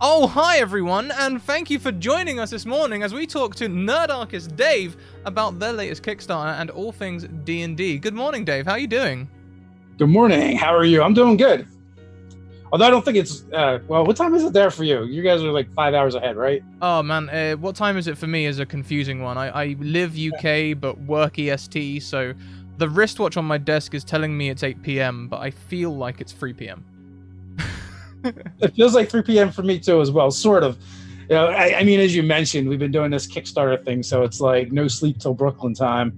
Oh, hi everyone, and thank you for joining us this morning as we talk to Nerdarchist Dave about their latest Kickstarter and all things D&D. Good morning, Dave. How are you doing? Good morning. How are you? I'm doing good. Although I don't think it's, well, what time is it there for you? You guys are like 5 hours ahead, right? Oh, man, what time is it for me is a confusing one. I live UK but work EST, so the wristwatch on my desk is telling me it's 8 p.m., but I feel like it's 3 p.m. It feels like 3 p.m. for me too as well, sort of. You know, I mean, as you mentioned, we've been doing this Kickstarter thing, so it's like no sleep till Brooklyn time.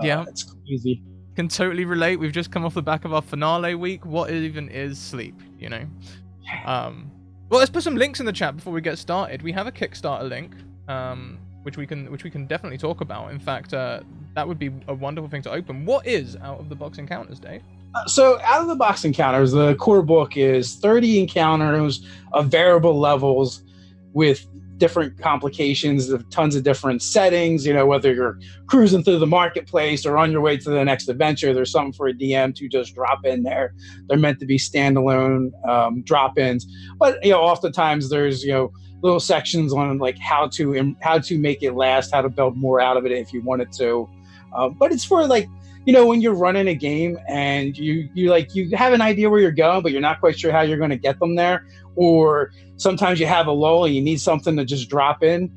Yeah. It's crazy. Can totally relate. We've just come off the back of our finale week. What even is sleep, you know? Well, let's put some links in the chat before we get started. We have a Kickstarter link, which we can definitely talk about. In fact, that would be a wonderful thing to open. What is Out of the Box Encounters, Dave? So Out of the Box Encounters, the core book is 30 encounters of variable levels with different complications of tons of different settings. You know, whether you're cruising through the marketplace or on your way to the next adventure, there's something for a DM to just drop in there. They're meant to be standalone drop-ins, but you know, oftentimes there's little sections on like how to make it last, how to build more out of it if you wanted to. But it's for like, when you're running a game and you have an idea where you're going, but you're not quite sure how you're going to get them there, or sometimes you have a lull and you need something to just drop in.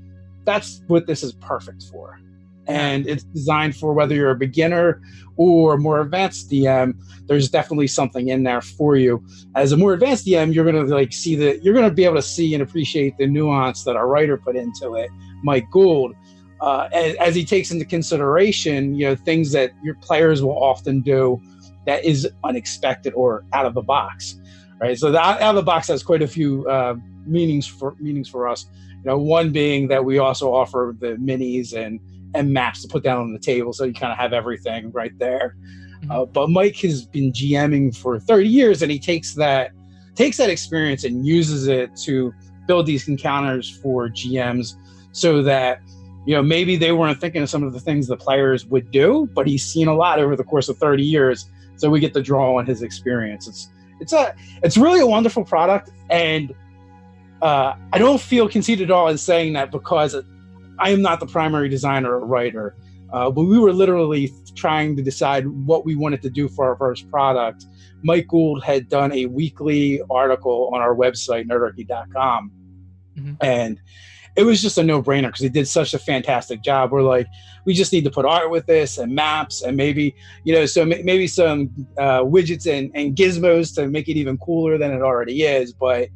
That's what this is perfect for. And it's designed for whether you're a beginner or a more advanced DM. There's definitely something in there for you. As a more advanced DM, you're going to you're going to be able to see and appreciate the nuance that our writer put into it, Mike Gould. As he takes into consideration, things that your players will often do that is unexpected or out of the box, right? So the out of the box has quite a few meanings for us. One being that we also offer the minis and maps to put down on the table, so you kind of have everything right there. Mm-hmm. But Mike has been GMing for 30 years, and he takes that experience and uses it to build these encounters for GMs, so that maybe they weren't thinking of some of the things the players would do, but he's seen a lot over the course of 30 years. So we get to draw on his experience. It's really a wonderful product. And I don't feel conceited at all in saying that, because I am not the primary designer or writer. But we were literally trying to decide what we wanted to do for our first product. Mike Gould had done a weekly article on our website, nerdarchy.com. Mm-hmm. And it was just a no-brainer because he did such a fantastic job. We're like, we just need to put art with this and maps and maybe some widgets and gizmos to make it even cooler than it already is. But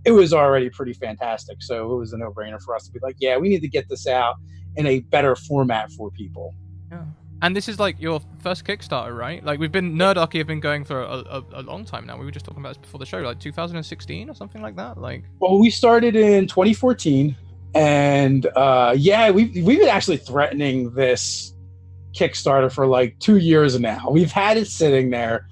it was already pretty fantastic. So it was a no-brainer for us to be like, yeah, we need to get this out in a better format for people. Yeah. And this is like your first Kickstarter, right? Like Nerdarchy have been going for a long time now. We were just talking about this before the show, like 2016 or something like that. Well, we started in 2014. And we've been actually threatening this Kickstarter for like 2 years now. We've had it sitting there,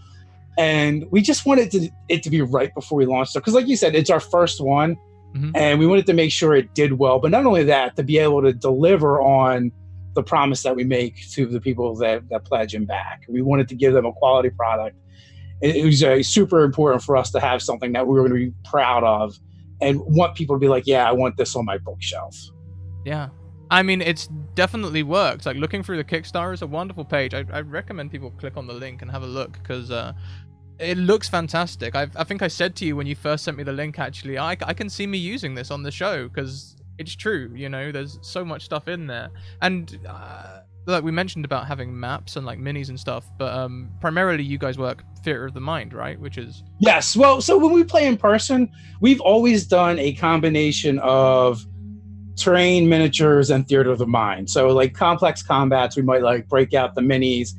and we just wanted it to be right before we launched it. Because like you said, it's our first one, mm-hmm. and we wanted to make sure it did well. But not only that, to be able to deliver on the promise that we make to the people that pledge and back. We wanted to give them a quality product. It was super important for us to have something that we were going to be proud of and want people to be like, yeah, I want this on my bookshelf. Yeah. I mean, it's definitely worked. Like, looking through the Kickstarter is a wonderful page. I recommend people click on the link and have a look, because it looks fantastic. I think I said to you when you first sent me the link, actually, I can see me using this on the show, because it's true, there's so much stuff in there. And like we mentioned about having maps and like minis and stuff, but primarily you guys work theater of the mind, right? Which is... Yes. Well, so when we play in person, we've always done a combination of terrain, miniatures, and theater of the mind. So like complex combats, we might like break out the minis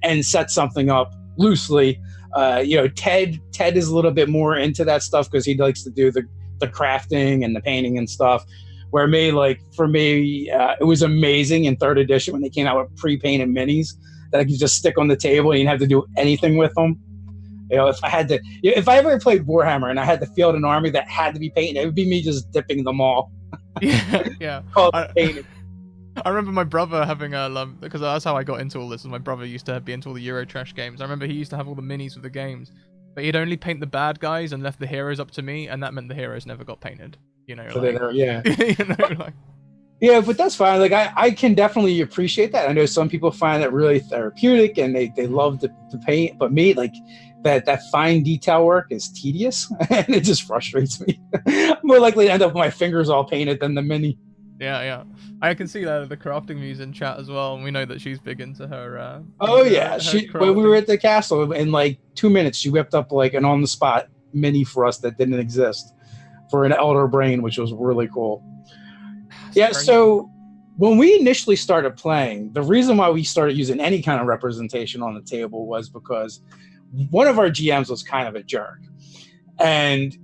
and set something up loosely. Ted is a little bit more into that stuff because he likes to do the crafting and the painting and stuff. Where for me, it was amazing in 3rd edition when they came out with pre-painted minis that I could just stick on the table and you didn't have to do anything with them. If I ever played Warhammer and I had to field an army that had to be painted, it would be me just dipping them all. Yeah. I remember my brother having because that's how I got into all this. My brother used to be into all the Eurotrash games. I remember he used to have all the minis of the games. but he'd only paint the bad guys and left the heroes up to me, and that meant the heroes never got painted. You know, So like, yeah. you know, like. Yeah, but that's fine. Like I can definitely appreciate that. I know some people find it really therapeutic and they love to paint, but me, like that fine detail work is tedious and it just frustrates me. I'm more likely to end up with my fingers all painted than the mini. Yeah. I can see that the crafting muse in chat as well, and we know that she's big into her. Oh yeah, her when we crafting. were at the castle in like 2 minutes, she whipped up like an on the spot mini for us that didn't exist for an Elder Brain, which was really cool. Yeah, so when we initially started playing, the reason why we started using any kind of representation on the table was because one of our GMs was kind of a jerk. And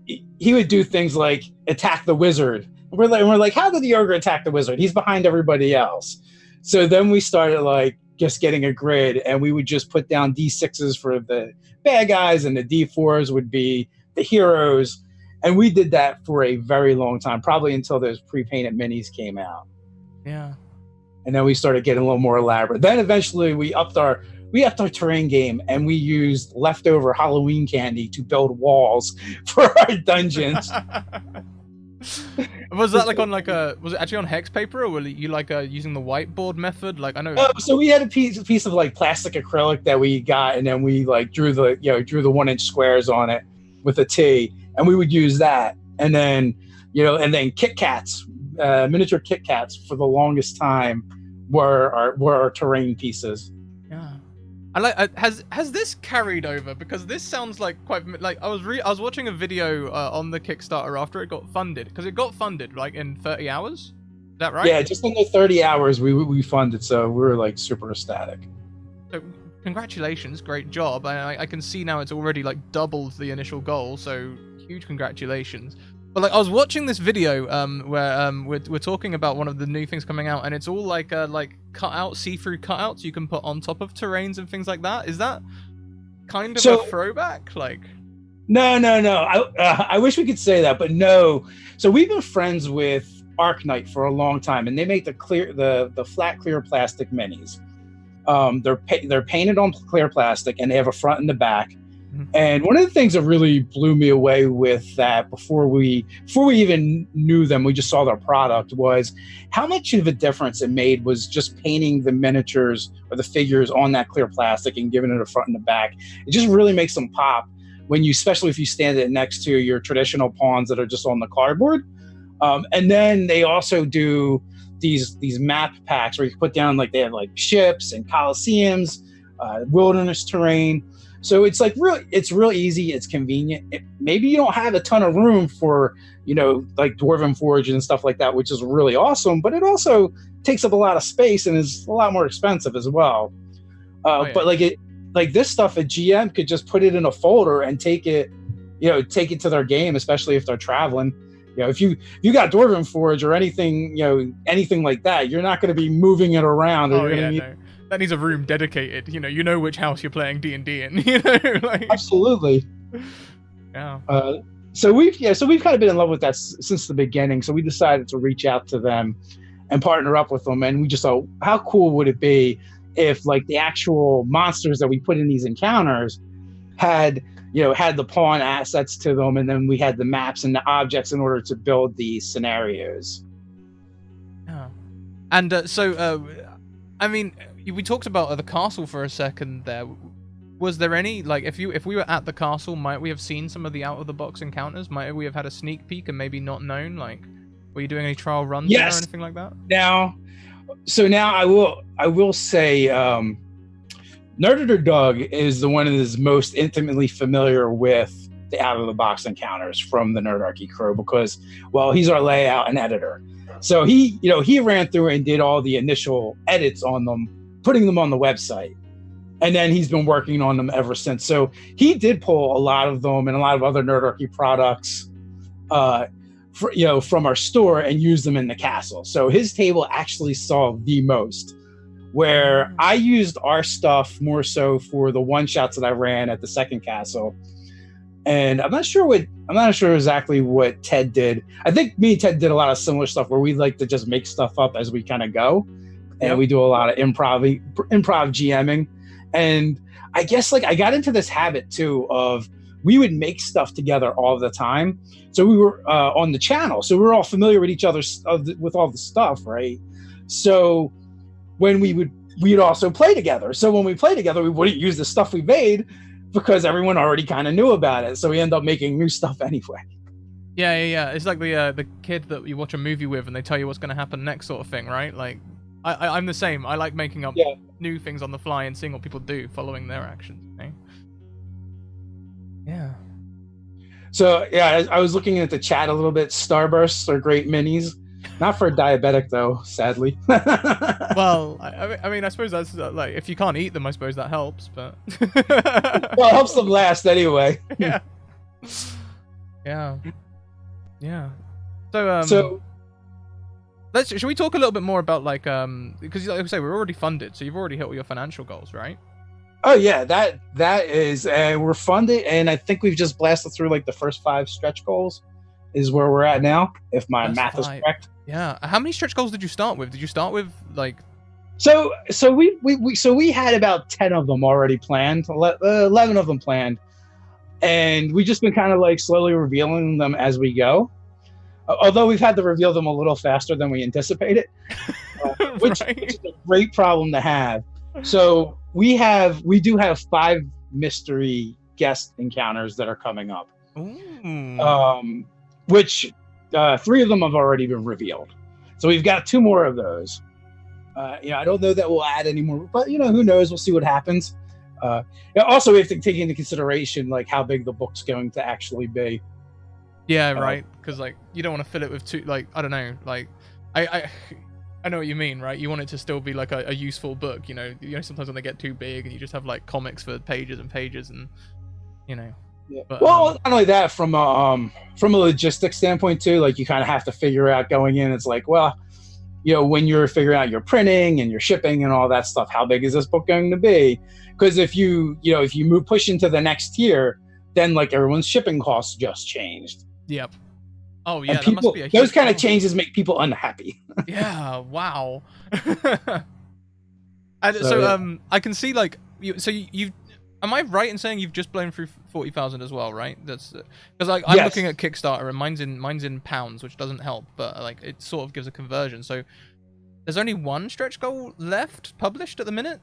he would do things like attack the wizard. We're like, how did the ogre attack the wizard? He's behind everybody else. So then we started like just getting a grid, and we would just put down D6s for the bad guys, and the D4s would be the heroes. And we did that for a very long time, probably until those pre-painted minis came out. Yeah. And then we started getting a little more elaborate. Then eventually we upped our terrain game, and we used leftover Halloween candy to build walls for our dungeons. Was that like on like was it actually on hex paper, or were you like using the whiteboard method? Like I know. So we had a piece of like plastic acrylic that we got, and then we like drew the 1-inch squares on it with a T. And we would use that, and then Kit Kats, miniature Kit Kats for the longest time were our terrain pieces. Yeah, I like. Has this carried over? Because this sounds like quite like I was watching a video on the Kickstarter after it got funded, because it got funded like in 30 hours. Is that right? Yeah, just under 30 hours we funded, so we were like super ecstatic. So congratulations, great job. I can see now it's already like doubled the initial goal. So. Huge congratulations. But like I was watching this video where we're talking about one of the new things coming out, and it's all like see-through cutouts you can put on top of terrains and things like that. Is that kind of a throwback? Like no. I wish we could say that, but no. So we've been friends with Arknight for a long time, and they make the flat clear plastic minis. They're painted on clear plastic, and they have a front and the back. And one of the things that really blew me away with that before we even knew them, we just saw their product, was how much of a difference it made was just painting the miniatures or the figures on that clear plastic and giving it a front and a back. It just really makes them pop especially if you stand it next to your traditional pawns that are just on the cardboard. And then they also do these map packs where you can put down they have like ships and coliseums, wilderness terrain. So it's it's real easy. It's convenient. Maybe you don't have a ton of room for, like Dwarven Forge and stuff like that, which is really awesome, but it also takes up a lot of space and is a lot more expensive as well. Yeah. But this stuff, a GM could just put it in a folder and take it to their game, especially if they're traveling. If you got Dwarven Forge or anything, anything like that, you're not going to be moving it around. No. That needs a room dedicated. You know which house you're playing D&D in. Absolutely. Yeah. So we've kind of been in love with that since the beginning. So we decided to reach out to them and partner up with them. And we just thought, how cool would it be if the actual monsters that we put in these encounters had the pawn assets to them, and then we had the maps and the objects in order to build these scenarios. Yeah. And I mean, we talked about the castle for a second there. Was there any, if we were at the castle, might we have seen some of the out-of-the-box encounters? Might we have had a sneak peek and maybe not known? Were you doing any trial runs there or anything like that? Now I will say, Nerdarchist Doug is the one that is most intimately familiar with the out-of-the-box encounters from the Nerdarchy crew because, he's our layout and editor. So he ran through and did all the initial edits on them, putting them on the website. And then he's been working on them ever since. So he did pull a lot of them and a lot of other Nerdarchy products from our store and use them in the castle. So his table actually saw the most, where I used our stuff more so for the one-shots that I ran at the second castle. And I'm not sure exactly what Ted did. I think me and Ted did a lot of similar stuff where we like to just make stuff up as we kind of go. And we do a lot of improv GMing. And I guess like I got into this habit too of we would make stuff together all the time. So we were on the channel, so we were all familiar with each other with all the stuff, right? So when we'd also play together. So when we play together, we wouldn't use the stuff we made because everyone already kind of knew about it. So we end up making new stuff anyway. Yeah. It's like the kid that you watch a movie with and they tell you what's going to happen next, sort of thing, right? Like I'm the same. I like making up new things on the fly and seeing what people do, following their actions. Okay? Yeah. So yeah, I was looking at the chat a little bit. Starbursts are great minis. Not for a diabetic though, sadly. Well, I mean, I suppose that's like if you can't eat them, I suppose that helps. But well, it helps them last anyway. Yeah. So should we talk a little bit more about like because like I say, we're already funded, so you've already hit all your financial goals, right? Oh yeah, that is we're funded, and I think we've just blasted through like the first 5 stretch goals is where we're at now, if my math is correct. Yeah. How many stretch goals did you start with? Did you start with like? So we had about 10 of them already planned, 11 of them planned, and we've just been kind of like slowly revealing them as we go. Although we've had to reveal them a little faster than we anticipated, which is a great problem to have. So we do have 5 mystery guest encounters that are coming up. Ooh. Which 3 of them have already been revealed. So we've got 2 more of those. I don't know that we'll add any more, but who knows? We'll see what happens. Also, we have to take into consideration like how big the book's going to actually be. Yeah, right. Because like you don't want to fill it with too like I don't know like I know what you mean, right? You want it to still be like a useful book. Sometimes when they get too big and you just have like comics for pages and pages and Yeah. But, well, not only that, from a logistics standpoint too, like you kind of have to figure out going in. It's like, well, when you're figuring out your printing and your shipping and all that stuff, how big is this book going to be? Because if you push into the next tier, then like everyone's shipping costs just changed. Yep. Oh yeah, that must be those kind of changes make people unhappy. Yeah. Wow. And I can see like you've. Am I right in saying you've just blown through 40,000 as well, right? That's because like I'm looking at Kickstarter and mine's in pounds, which doesn't help, but like it sort of gives a conversion. So there's only 1 stretch goal left published at the minute.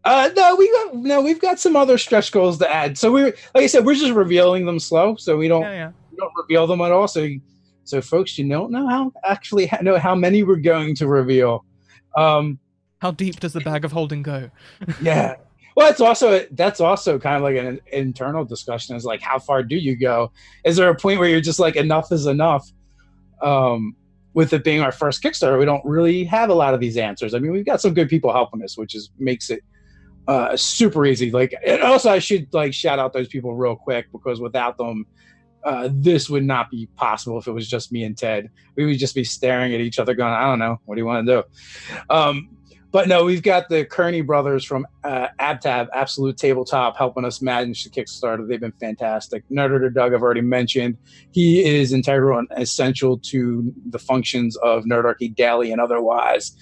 No, we've got some other stretch goals to add. So like I said, we're just revealing them slow, so we don't reveal them at all. So folks, you don't know how many we're going to reveal. How deep does the bag of holding go? Yeah. Well, that's also kind of like an internal discussion. Is like, how far do you go? Is there a point where you're just like, enough is enough? With it being our first Kickstarter, we don't really have a lot of these answers. I mean, we've got some good people helping us, which makes it super easy. Like, and also I should like shout out those people real quick because without them, this would not be possible. If it was just me and Ted, we would just be staring at each other, going, "I don't know, what do you want to do?" But no, we've got the Kearney brothers from AbTab, Absolute Tabletop, helping us manage the Kickstarter. They've been fantastic. Nerdarchist Doug, I've already mentioned. He is integral and essential to the functions of Nerdarchy Daily and otherwise.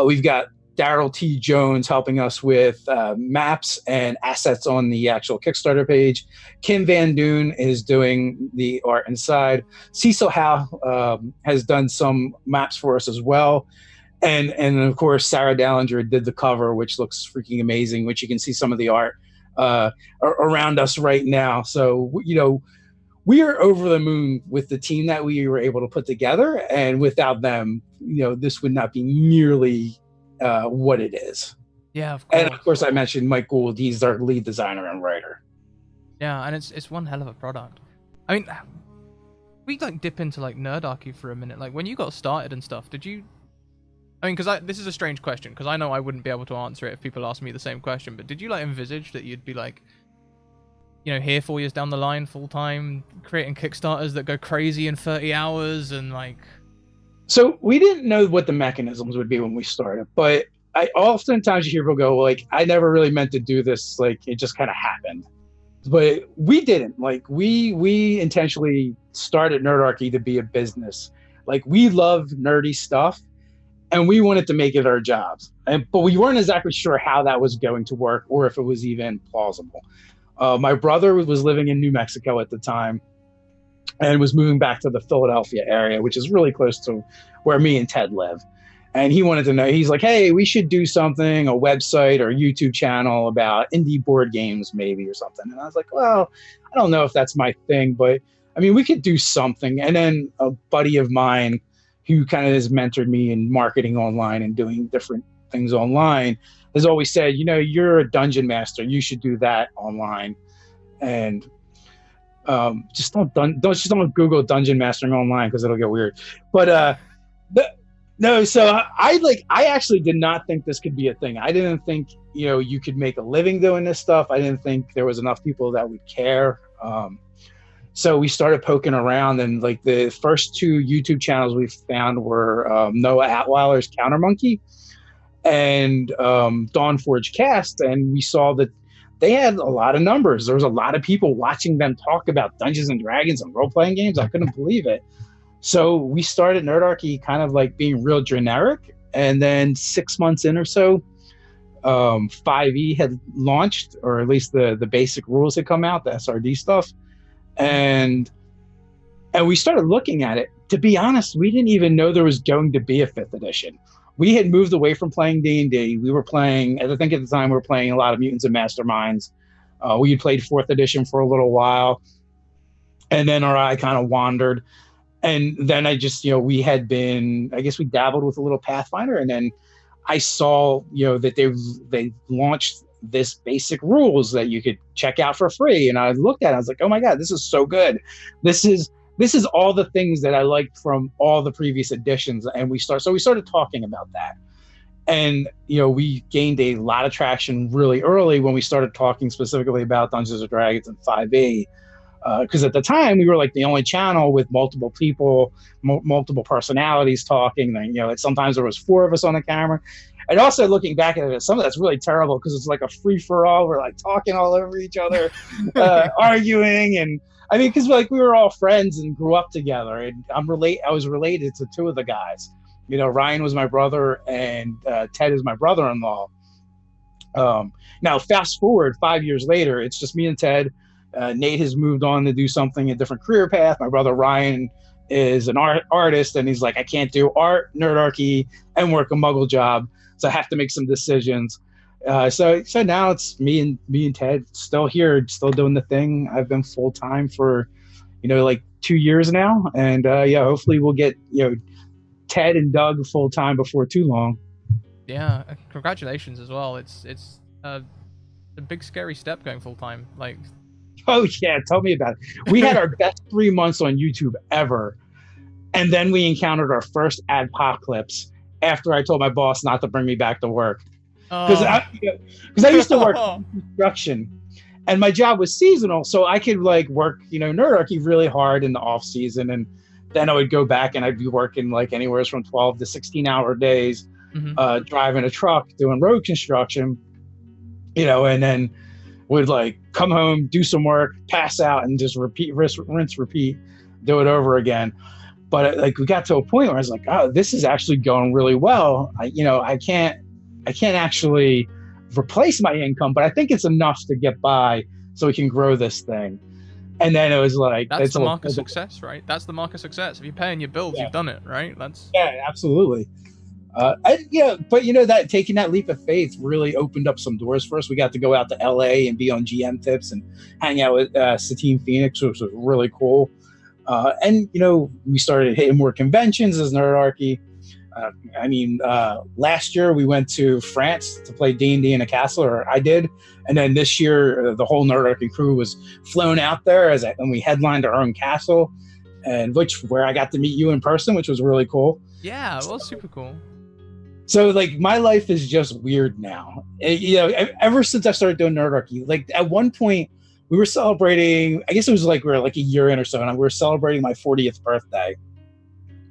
We've got Daryl T. Jones helping us with maps and assets on the actual Kickstarter page. Kim Van Doon is doing the art inside. Cecil Howe has done some maps for us as well. And of course, Sarah Dallinger did the cover, which looks freaking amazing, which you can see some of the art around us right now. So, we are over the moon with the team that we were able to put together. And without them, this would not be nearly what it is. Yeah, of course. And of course, I mentioned Mike Gould. He's our lead designer and writer. Yeah, and it's one hell of a product. I mean, we like dip into like Nerdarchy for a minute. Like when you got started and stuff, did you? I mean, because this is a strange question, because I know I wouldn't be able to answer it if people asked me the same question, but did you like envisage that you'd be like, here 4 years down the line, full time, creating Kickstarters that go crazy in 30 hours and like? So we didn't know what the mechanisms would be when we started, but I oftentimes you hear people go like, I never really meant to do this. Like it just kind of happened, but we didn't. Like we intentionally started Nerdarchy to be a business. Like we love nerdy stuff. and we wanted to make it our jobs. But we weren't exactly sure how that was going to work or if it was even plausible. My brother was living in New Mexico at the time and was moving back to the Philadelphia area, which is really close to where me and Ted live. And he wanted to know, he's like, hey, we should do something, a website or a YouTube channel about indie board games maybe or something. And I was like, well, I don't know if that's my thing, but I mean, we could do something. And then a buddy of mine who kind of has mentored me in marketing online and doing different things online has always said, you know, you're a dungeon master. You should do that online. And just don't Google dungeon mastering online because it'll get weird. But no, so I actually did not think this could be a thing. I didn't think, you know, you could make a living doing this stuff. I didn't think there was enough people that would care. So we started poking around, and like the first 2 YouTube channels we found were Noah Atweiler's Counter Monkey and Dawnforge Cast, and we saw that they had a lot of numbers. There was a lot of people watching them talk about Dungeons and Dragons and role-playing games. I couldn't believe it. So we started Nerdarchy kind of like being real generic, and then 6 months in or so, 5e had launched, or at least the basic rules had come out, the SRD stuff, and we started looking at it. To be honest, we didn't even know there was going to be a 5th edition. We had moved away from playing D&D. We were playing, I think at the time we were playing a lot of Mutants and Masterminds. We had played 4th edition for a little while, and then our eye kind of wandered. And then I just, you know, we had been, I guess we dabbled with a little Pathfinder, and then I saw, you know, that they launched this basic rules that you could check out for free. And I looked at it, I was like, oh my God, this is so good. This is all the things that I liked from all the previous editions. And we started talking about that. And, you know, we gained a lot of traction really early when we started talking specifically about Dungeons and Dragons and 5e. Because at the time we were like the only channel with multiple people, multiple personalities talking. And, you know, sometimes there was 4 of us on the camera. And also looking back at it, some of that's really terrible because it's like a free for all. We're like talking all over each other, arguing, and I mean, because like we were all friends and grew up together. And I was related to 2 of the guys. You know, Ryan was my brother, and Ted is my brother-in-law. Now, fast forward 5 years later, it's just me and Ted. Nate has moved on to do something, a different career path. My brother Ryan is an artist, and he's like, I can't do art, Nerdarchy, and work a Muggle job, so I have to make some decisions. So now it's me and Ted still here, still doing the thing. I've been full time for, you know, like 2 years now, and yeah, hopefully we'll get, you know, Ted and Doug full time before too long. Yeah, congratulations as well. It's a big scary step going full time. Like, oh yeah, tell me about it. We had our best 3 months on YouTube ever, and then we encountered our first adpocalypse after I told my boss not to bring me back to work. Because I used to work in construction, and my job was seasonal, so I could like work, you know, Nerdarchy really hard in the off season, and then I would go back and I'd be working like anywhere from 12 to 16-hour days, driving a truck, doing road construction, you know, and then would like come home, do some work, pass out, and just rinse, repeat, do it over again. But like we got to a point where I was like, oh, this is actually going really well. I can't actually replace my income, but I think it's enough to get by so we can grow this thing. And then it was like, that's the mark of success, right? That's the mark of success. If you're paying your bills, you've done it, right? Yeah, absolutely. But you know, that taking that leap of faith really opened up some doors for us. We got to go out to LA and be on GM tips and hang out with Satine Phoenix, which was really cool. And you know, we started hitting more conventions as Nerdarchy. Last year we went to France to play D&D in a castle, or I did, and then this year the whole Nerdarchy crew was flown out there and we headlined our own castle, and where I got to meet you in person, which was really cool. Yeah, it was super cool. So like my life is just weird now. Ever since I started doing Nerdarchy, like at one point we were celebrating, I guess it was like we were like a year in or so, and we were celebrating my 40th birthday.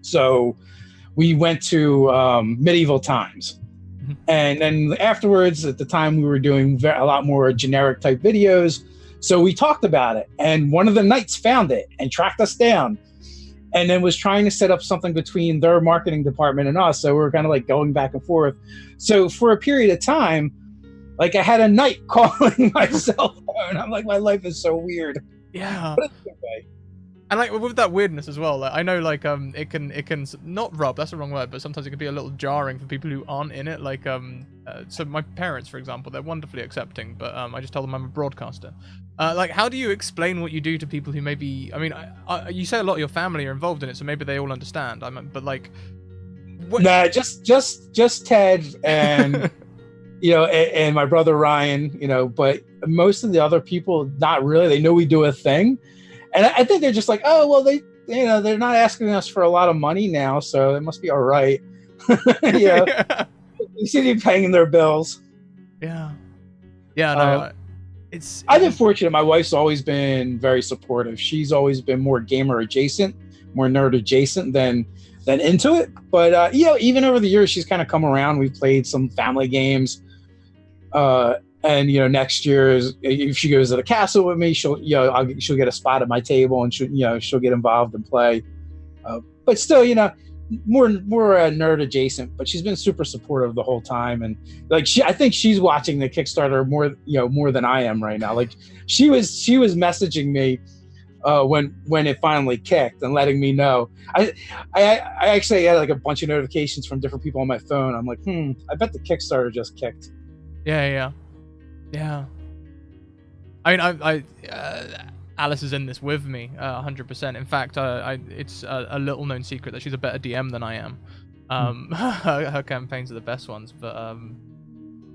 So we went to medieval times. And then afterwards, at the time, we were doing a lot more generic type videos. So we talked about it. And one of the knights found it and tracked us down. and then was trying to set up something between their marketing department and us. So we were kind of like going back and forth. So for a period of time, like I had a night calling my cell phone. I'm like, my life is so weird. Yeah. But it's okay. And like with that weirdness as well, like I know like it can not rub, that's the wrong word, but sometimes it can be a little jarring for people who aren't in it. Like so my parents, for example, they're wonderfully accepting, but I just tell them I'm a broadcaster. Like how do you explain what you do to people who maybe, I mean, you say a lot of your family are involved in it, so maybe they all understand. But like, what? Nah, just Ted and you know, and my brother Ryan, you know, but most of the other people, not really. They know we do a thing. And I think they're just like, oh, well, they're not asking us for a lot of money now, so it must be all right. Yeah. You see them paying their bills. Yeah. Yeah, no, I've been fortunate. My wife's always been very supportive. She's always been more gamer adjacent, more nerd adjacent than into it. But, you know, even over the years, she's kind of come around. We've played some family games. And you know, next year, if she goes to the castle with me, she'll get a spot at my table, and she'll get involved and play. But still, you know, more nerd adjacent. But she's been super supportive the whole time, and like I think she's watching the Kickstarter more than I am right now. Like she was messaging me when it finally kicked and letting me know. I actually had like a bunch of notifications from different people on my phone. I'm like, I bet the Kickstarter just kicked. Yeah. I mean, Alice is in this with me, 100%. In fact, it's a little known secret that she's a better DM than I am. Her campaigns are the best ones, but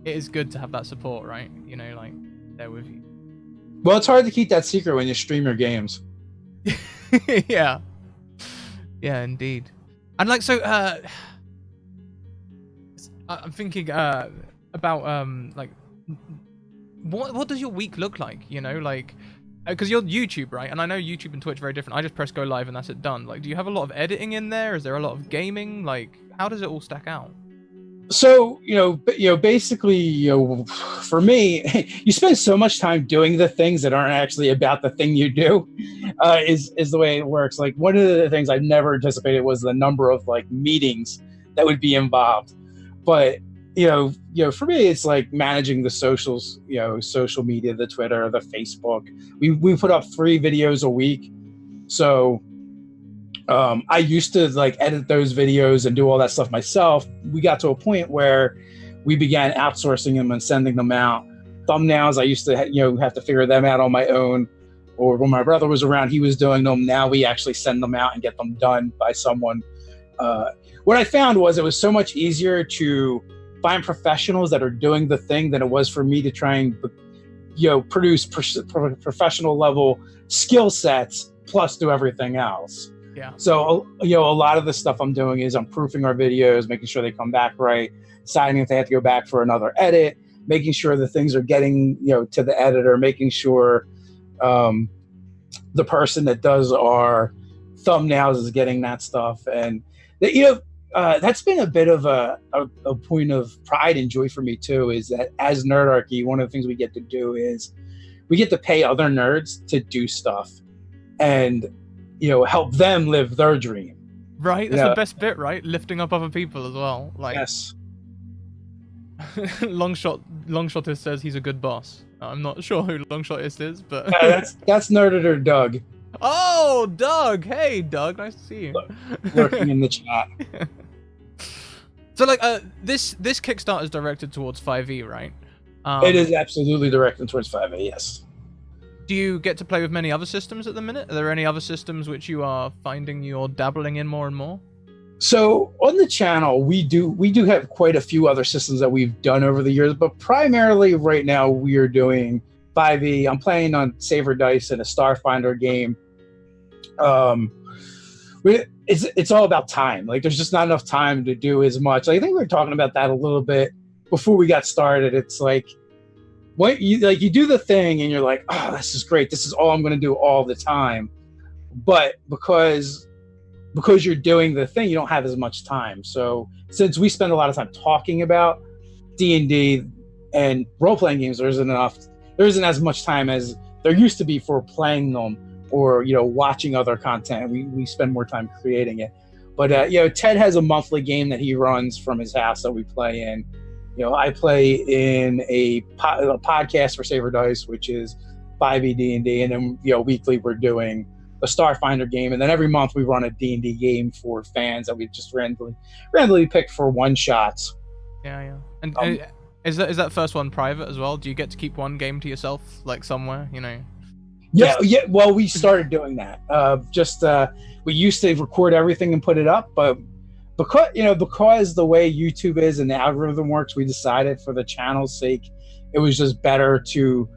it is good to have that support, right? You know, like they're with you. Well, it's hard to keep that secret when you stream your games. Yeah, indeed. And like, so I'm thinking about like. What does your week look like? You know, like, because you're YouTube, right? And I know YouTube and Twitch are very different. I just press go live and that's it, done. Like, do you have a lot of editing in there? Is there a lot of gaming? Like, how does it all stack out? So, basically, for me, you spend so much time doing the things that aren't actually about the thing you do, is the way it works. Like, one of the things I never anticipated was the number of like meetings that would be involved. But for me, it's like managing the socials, social media, the Twitter, the Facebook. We put up 3 videos a week. So I used to like edit those videos and do all that stuff myself. We got to a point where we began outsourcing them and sending them out. Thumbnails, I used to have to figure them out on my own. Or when my brother was around, he was doing them. Now we actually send them out and get them done by someone. What I found was it was so much easier to find professionals that are doing the thing than it was for me to try and produce professional level skill sets plus do everything else. Yeah. So a lot of the stuff I'm doing is I'm proofing our videos, making sure they come back right, deciding if they have to go back for another edit, making sure the things are getting to the editor, making sure the person that does our thumbnails is getting that stuff. And that's been a bit of a point of pride and joy for me too, is that as Nerdarchy, one of the things we get to do is we get to pay other nerds to do stuff and help them live their dream. Right, that's the best bit, right? Lifting up other people as well. Like, yes. Longshotist says he's a good boss. I'm not sure who Longshotist is, but that's Nerdator Doug. Oh, Doug! Hey, Doug, nice to see you. Lurking in the chat. So, like, this Kickstarter is directed towards 5e, right? It is absolutely directed towards 5e, yes. Do you get to play with many other systems at the minute? Are there any other systems which you are finding you're dabbling in more and more? So on the channel, we do have quite a few other systems that we've done over the years, but primarily right now we are doing 5e. I'm playing on Saver Dice in a Starfinder game. It's all about time. Like, there's just not enough time to do as much. Like, I think we were talking about that a little bit before we got started. It's like, what you do the thing and you're like, oh, this is great. This is all I'm going to do all the time. But because you're doing the thing, you don't have as much time. So since we spend a lot of time talking about D&D and role-playing games, there isn't as much time as there used to be for playing them or watching other content. We spend more time creating it. But Ted has a monthly game that he runs from his house that we play in. I play in a podcast for Saber Dice, which is 5e D&D, and then weekly we're doing a Starfinder game, and then every month we run a D&D game for fans that we just randomly pick for one shots. Yeah. And is that first one private as well? Do you get to keep one game to yourself, like somewhere? Yeah. Well, we started doing that. We used to record everything and put it up, but because the way YouTube is and the algorithm works, we decided for the channel's sake, it was just better to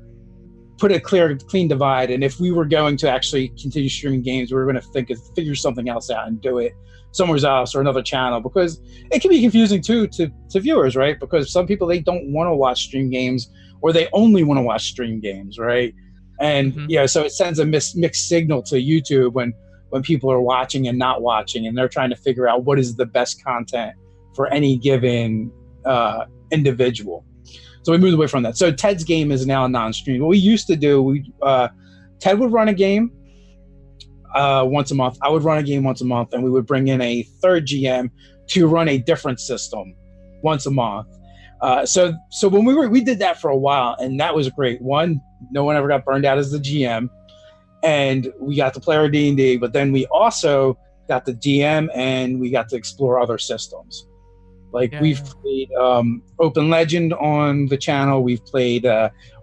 put a clean divide. And if we were going to actually continue streaming games, we were going to figure something else out and do it somewhere else or another channel, because it can be confusing too to viewers, right? Because some people, they don't want to watch stream games, or they only want to watch stream games, right? And so it sends a mixed signal to YouTube when people are watching and not watching, and they're trying to figure out what is the best content for any given individual. So we moved away from that. So Ted's game is now a non-stream. What we used to do, Ted would run a game once a month. I would run a game once a month, and we would bring in a third GM to run a different system once a month. So when we did that for a while, and that was great. One, no one ever got burned out as the GM, and we got to play our D&D, but then we also got the DM, and we got to explore other systems. We've played Open Legend on the channel. We've played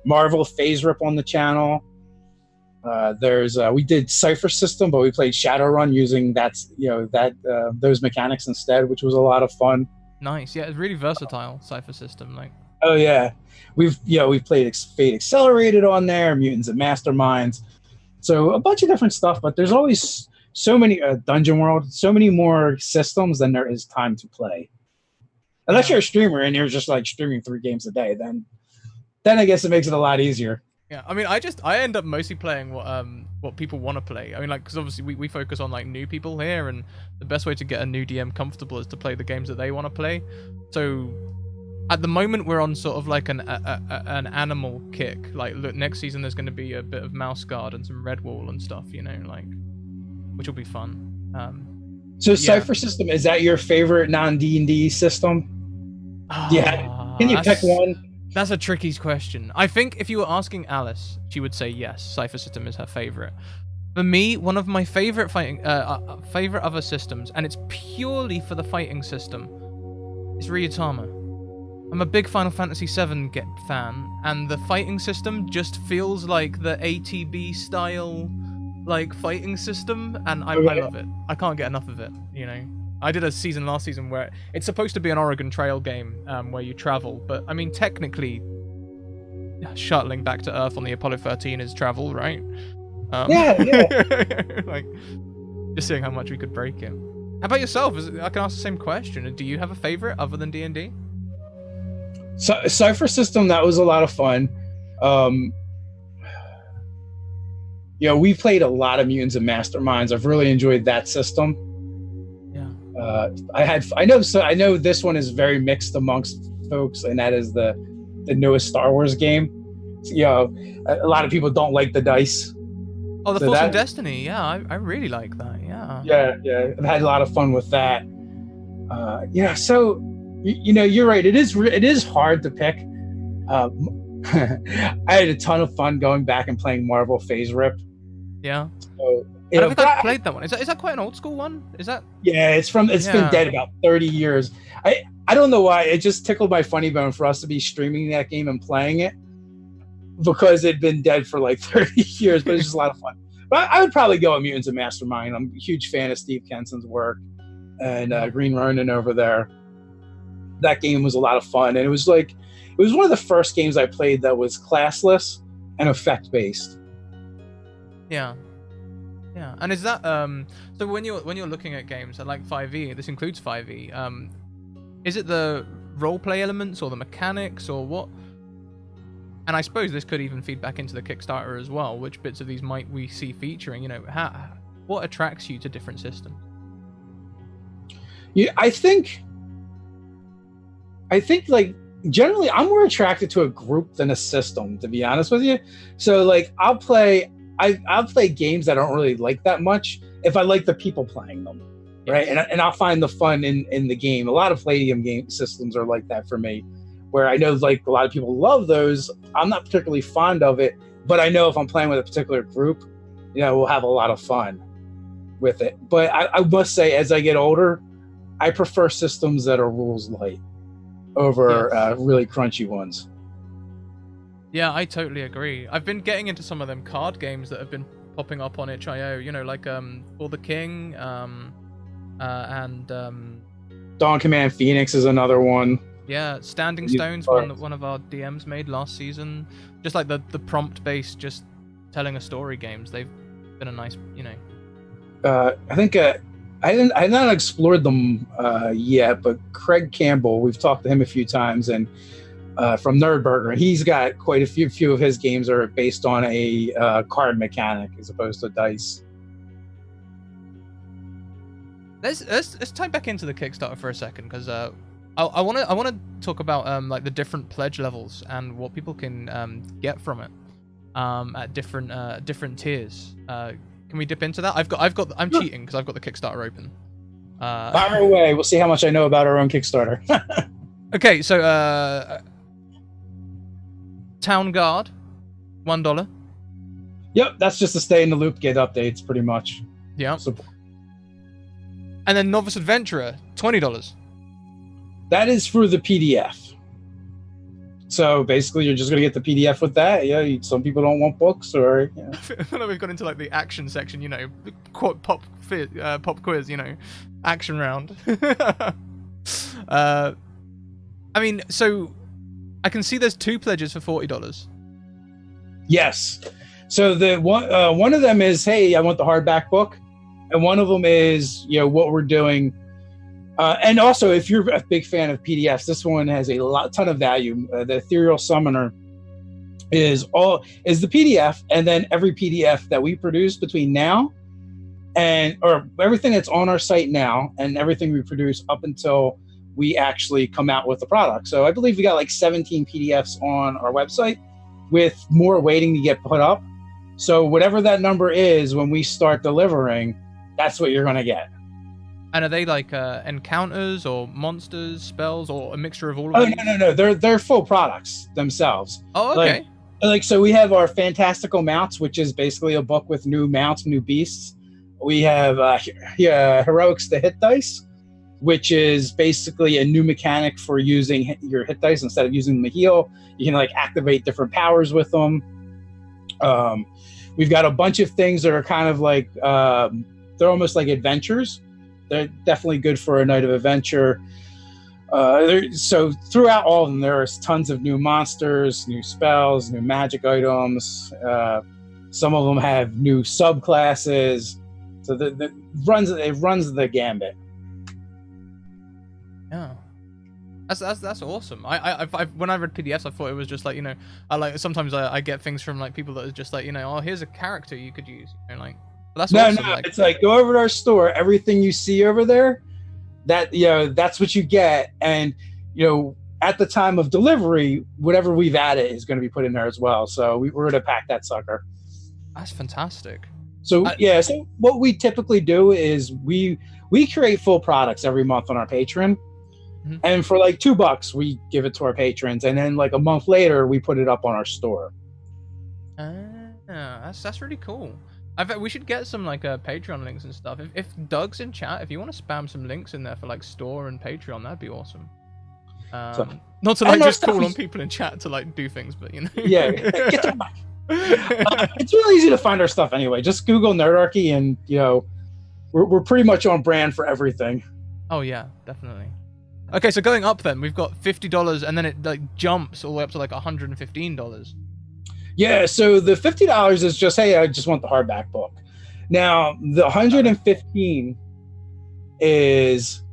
Marvel Phase Rip on the channel. We did Cypher System, but we played Shadowrun using those mechanics instead, which was a lot of fun. Nice, yeah, it's really versatile, Cypher System. Oh yeah, we've played Fate Accelerated on there, Mutants and Masterminds, so a bunch of different stuff. But there's always so many Dungeon World, so many more systems than there is time to play. Unless you're a streamer and you're just streaming 3 games a day, then I guess it makes it a lot easier. Yeah, I mean, I end up mostly playing what people want to play. I mean, because obviously we focus on new people here, and the best way to get a new DM comfortable is to play the games that they want to play. So at the moment we're on sort of an animal kick. Look, next season there's going to be a bit of Mouse Guard and some Redwall and stuff, which will be fun. So Cypher System, is that your favorite non-D&D system? Yeah. Can you pick one? That's a tricky question. I think if you were asking Alice, she would say yes, Cypher System is her favorite. For me, one of my favorite favorite other systems, and it's purely for the fighting system, is Ryutama. I'm a big Final Fantasy VII fan, and the fighting system just feels like the ATB style fighting system, and I love it. I can't get enough of it, I did a season last season where it's supposed to be an Oregon Trail game where you travel, but I mean, technically, shuttling back to Earth on the Apollo 13 is travel, right? Yeah. Just seeing how much we could break it. How about yourself? I can ask the same question. Do you have a favorite other than D&D? Cypher System, that was a lot of fun. We played a lot of Mutants and Masterminds. I've really enjoyed that system. I know this one is very mixed amongst folks, and that is the newest Star Wars game. A lot of people don't like the dice. Oh, the Force of Destiny. Yeah, I really like that. Yeah. Yeah. I've had a lot of fun with that. So you're right. It is hard to pick. I had a ton of fun going back and playing Marvel Phase Rip. Yeah. So, I don't think I've played that one. Is that quite an old school one? Is that? Yeah, it's been dead about 30 years. I don't know why. It just tickled my funny bone for us to be streaming that game and playing it, because it'd been dead for 30 years, but it's just a lot of fun. But I would probably go with Mutants and Mastermind. I'm a huge fan of Steve Kenson's work and Green Ronin over there. That game was a lot of fun, and it was one of the first games I played that was classless and effect based. Yeah. Yeah, and is that so when you're looking at games like 5e, this includes 5e, is it the roleplay elements or the mechanics or what? And I suppose this could even feed back into the Kickstarter as well. Which bits of these might we see featuring? What attracts you to different systems? Yeah, I think generally I'm more attracted to a group than a system, to be honest with you. So I'll play I'll play games I don't really like that much if I like the people playing them, right? And I'll find the fun in the game. A lot of Palladium game systems are like that for me, where I know like a lot of people love those. I'm not particularly fond of it, but I know if I'm playing with a particular group, we'll have a lot of fun with it. But I must say, as I get older, I prefer systems that are rules light over really crunchy ones. Yeah, I totally agree. I've been getting into some of them card games that have been popping up on itch.io, like For the King, and Dawn Command Phoenix is another one. Yeah, Standing Stones, one that one of our DMs made last season. Just like the prompt-based, just telling a story games. They've been a nice, I think I've not explored them yet, but Craig Campbell, we've talked to him a few times, and from Nerdburger, he's got quite a few of his games are based on a card mechanic as opposed to dice. Let's tie back into the Kickstarter for a second, because I want to talk about like the different pledge levels and what people can get from it at different tiers. Can we dip into that? I'm cheating because I've got the Kickstarter open. Fire away. We'll see how much I know about our own Kickstarter. Okay, so Town Guard, $1. Yep, that's just to stay in the loop, get updates, pretty much. Yeah. And then Novice Adventurer, $20. That is for the PDF. So basically, you're just going to get the PDF with that. Yeah, some people don't want books, or I feel like we've got into like the action section, pop quiz, action round. I mean, so I can see there's 2 pledges for $40. Yes. So the one of them is, hey, I want the hardback book, and one of them is, what we're doing. And also, if you're a big fan of PDFs, this one has a ton of value. The Ethereal Summoner is the PDF, and then every PDF that we produce between now or everything that's on our site now, and everything we produce up until we actually come out with the product. So I believe we got like 17 PDFs on our website, with more waiting to get put up. So whatever that number is when we start delivering, that's what you're going to get. And are they like encounters or monsters, spells, or a mixture of all of them? No. They're full products themselves. Oh, okay. So we have our Fantastical Mounts, which is basically a book with new mounts, new beasts. We have Heroics to Hit Dice, which is basically a new mechanic for using your hit dice instead of using them to heal. You can like activate different powers with them. We've got a bunch of things that are kind of like they're almost like adventures. They're definitely good for a night of adventure. So throughout all of them, there's tons of new monsters, new spells, new magic items. Some of them have new subclasses. So it runs the gambit. Yeah, that's awesome. I when I read PDFs, I thought it was just like sometimes I get things from like people that are just like oh, here's a character you could use, That's awesome. No, it's like go over to our store. Everything you see over there, that's what you get. And at the time of delivery, whatever we've added is going to be put in there as well. So we're going to pack that sucker. That's fantastic. So so what we typically do is we create full products every month on our Patreon. Mm-hmm. And for like $2, we give it to our patrons, and then like a month later, we put it up on our store. That's really cool. I bet we should get some like Patreon links and stuff. If Doug's in chat, if you want to spam some links in there for like store and Patreon, that'd be awesome. Not to like just call on people in chat to like do things, but Yeah, get them back. It's really easy to find our stuff anyway. Just Google Nerdarchy, and we're pretty much on brand for everything. Oh yeah, definitely. Okay, so going up then, we've got $50, and then it like jumps all the way up to like $115. Yeah, so the $50 is just, hey, I just want the hardback book. Now, the $115 is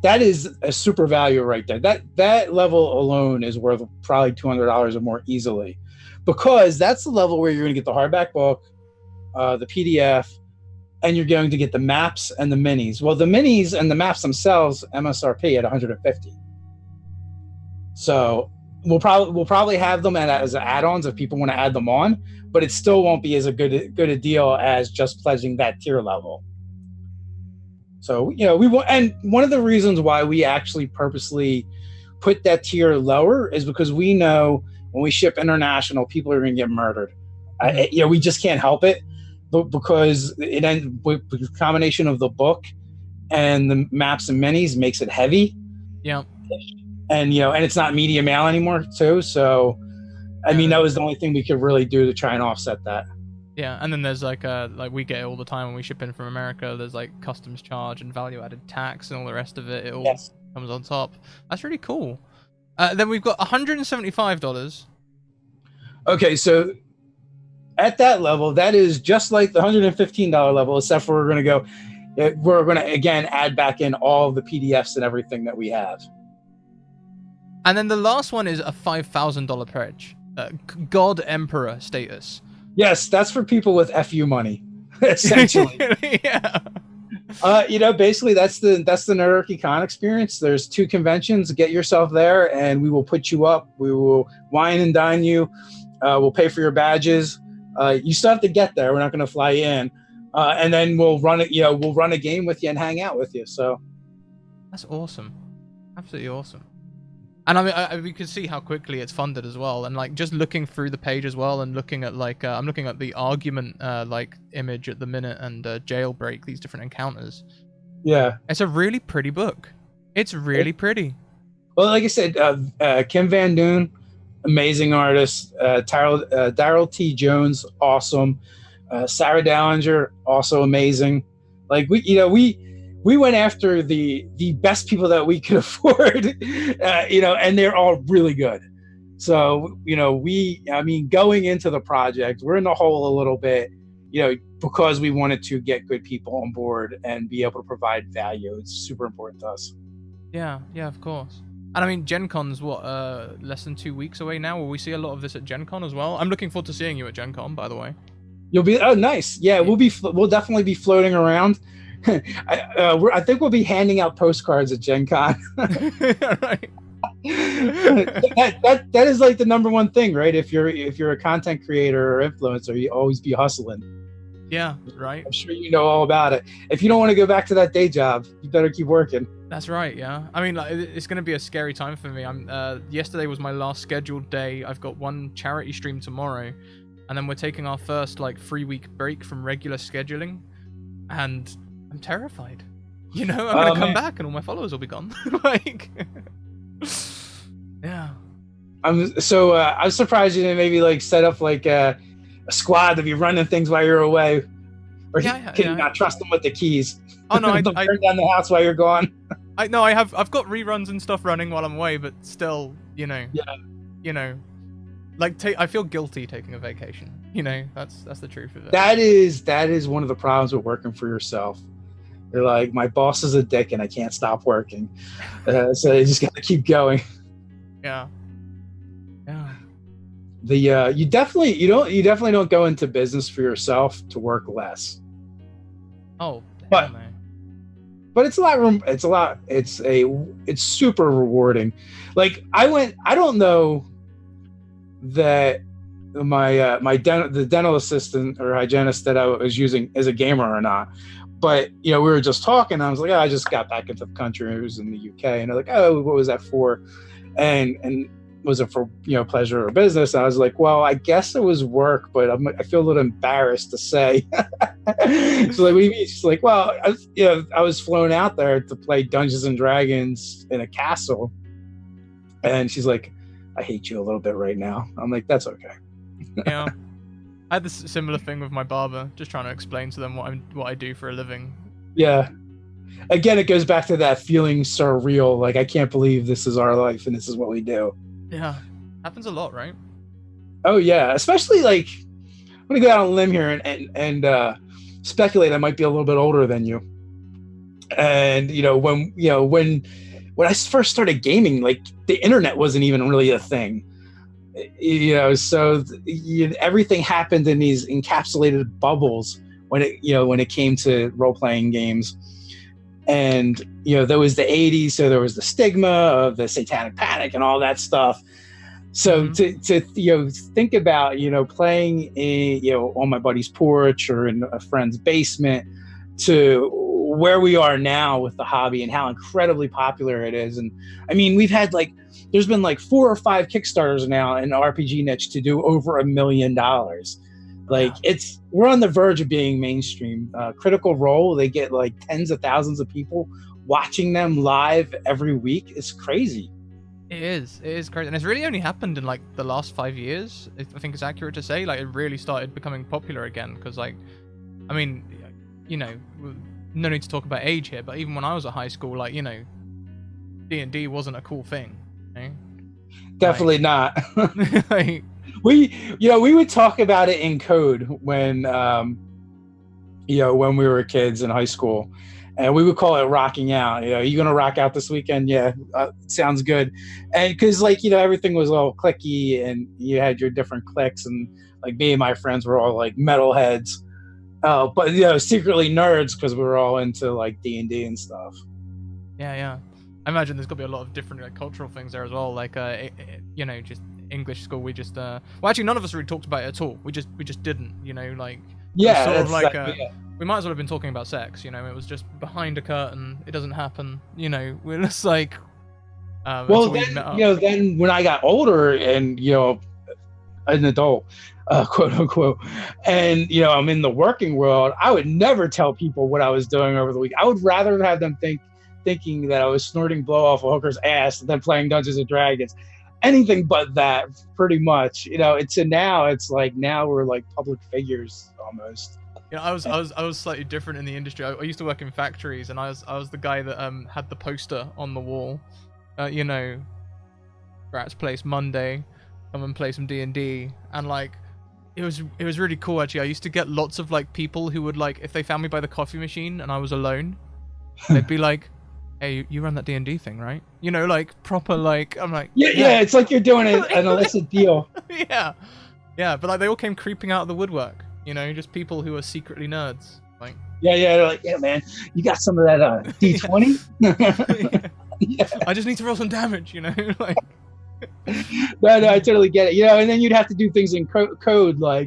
a super value right there. That level alone is worth probably $200 or more easily, because that's the level where you're going to get the hardback book, the PDF, and you're going to get the maps and the minis. Well, the minis and the maps themselves, MSRP at $150. So we'll probably have them as add-ons if people want to add them on, but it still won't be as good a deal as just pledging that tier level. So we want, and one of the reasons why we actually purposely put that tier lower is because we know when we ship international, people are going to get murdered. We just can't help it, but because it ends with the combination of the book and the maps and minis makes it heavy. Yeah. And and it's not media mail anymore too. So I mean, that was the only thing we could really do to try and offset that. Yeah, and then there's like we get it all the time when we ship in from America. There's like customs charge and value added tax and all the rest of it. It all comes on top. That's really cool. Then we've got $175. Okay, so at that level, that is just like the $115 level, except for we're going to again add back in all the PDFs and everything that we have. And then the last one is a $5,000 pledge. God Emperor status. Yes, that's for people with FU money, essentially. Yeah. Basically that's the Nerdarchy Con experience. There's 2 conventions. Get yourself there, and we will put you up. We will wine and dine you. We'll pay for your badges. You still have to get there. We're not going to fly you in, and then we'll run it. We'll run a game with you and hang out with you. So that's awesome, absolutely awesome. And I mean, we can see how quickly it's funded as well. And like just looking through the page as well, and looking at I'm looking at the argument image at the minute, and jailbreak, these different encounters. Yeah, it's a really pretty book. It's really pretty. Well, like I said, Kim Van Doon, amazing artist. Daryl T. Jones, awesome. Sarah Dallinger, also amazing. Like we went after the best people that we could afford, and they're all really good. So, going into the project, we're in the hole a little bit, because we wanted to get good people on board and be able to provide value. It's super important to us. Yeah, of course. And I mean, Gen Con's less than 2 weeks away now. Will we see a lot of this at Gen Con as well? I'm looking forward to seeing you at Gen Con, by the way. You'll be, oh, nice. Yeah, we'll definitely be floating around. I think we'll be handing out postcards at Gen Con. Right. that is like the number one thing, right? If you're a content creator or influencer, you always be hustling. Yeah, right. I'm sure you know all about it. If you don't want to go back to that day job, you better keep working. That's right. Yeah. I mean, it's going to be a scary time for me. Yesterday was my last scheduled day. I've got one charity stream tomorrow, and then we're taking our first 3-week break from regular scheduling, and I'm terrified. I'm going to come back and all my followers will be gone. Yeah. I'm surprised you didn't maybe set up a squad to be running things while you're away, or can you not trust them with the keys? Oh no, I burn down the house while you're gone. I've got reruns and stuff running while I'm away, but still, I feel guilty taking a vacation. That's the truth of it. That is one of the problems with working for yourself. You're like, my boss is a dick and I can't stop working, so you just got to keep going. Yeah. You definitely don't go into business for yourself to work less. Oh, but it's super rewarding. I don't know that the dental assistant or hygienist that I was using is a gamer or not, but we were just talking. I was like, I just got back into the country. It was in the UK, and they're like, oh, what was that for? And was it for pleasure or business? And I was like, well, I guess it was work, but I feel a little embarrassed to say. So she's like, well, I was flown out there to play Dungeons and Dragons in a castle, and she's like, I hate you a little bit right now. I'm like, that's okay. Yeah, I had this similar thing with my barber, just trying to explain to them what I do for a living. Yeah. Again, it goes back to that feeling surreal. I can't believe this is our life and this is what we do. Yeah, happens a lot, right? Oh yeah, especially I'm gonna go out on a limb here and speculate. I might be a little bit older than you, and when I first started gaming, the internet wasn't even really a thing, so everything happened in these encapsulated bubbles when it came to role playing games. And there was the 80s, so there was the stigma of the satanic panic and all that stuff. So to think about playing on my buddy's porch or in a friend's basement to where we are now with the hobby and how incredibly popular it is. And I mean, we've had there's been 4 or 5 Kickstarters now in the RPG niche to do over $1 million. We're on the verge of being mainstream. Critical Role, they get tens of thousands of people watching them live every week. It's crazy. It is crazy, and it's really only happened in the last 5 years. I think it's accurate to say it really started becoming popular again. Because I mean, no need to talk about age here, but even when I was at high school, D&D wasn't a cool thing. Definitely not. We would talk about it in code when when we were kids in high school, and we would call it rocking out. You gonna rock out this weekend? Yeah, sounds good. And because everything was all clicky, and you had your different cliques, and me and my friends were all metalheads, but secretly nerds because we were all into D&D and stuff. Yeah. I imagine there's got to be a lot of different cultural things there as well. Just English school. We just well, actually, none of us really talked about it at all. We just didn't. We might as well have been talking about sex. It was just behind a curtain. It doesn't happen. We're just well, then then when I got older and an adult, quote unquote, and I'm in the working world, I would never tell people what I was doing over the week. I would rather have them thinking that I was snorting blow off a hooker's ass than playing Dungeons and Dragons. Anything but that, pretty much. Now we're public figures almost. I was slightly different in the industry. I used to work in factories, and I was the guy that had the poster on the wall. Rat's Place Monday, come and play some D&D, and it was really cool actually. I used to get lots of people who would if they found me by the coffee machine and I was alone, they'd be like, "Hey, you run that D&D thing, right?" Proper I'm like, yeah. It's you're doing an illicit deal. Yeah, but they all came creeping out of the woodwork. Just people who are secretly nerds. They're yeah, man, you got some of that D20? Yeah. I just need to roll some damage. No, I totally get it. And then you'd have to do things in code well,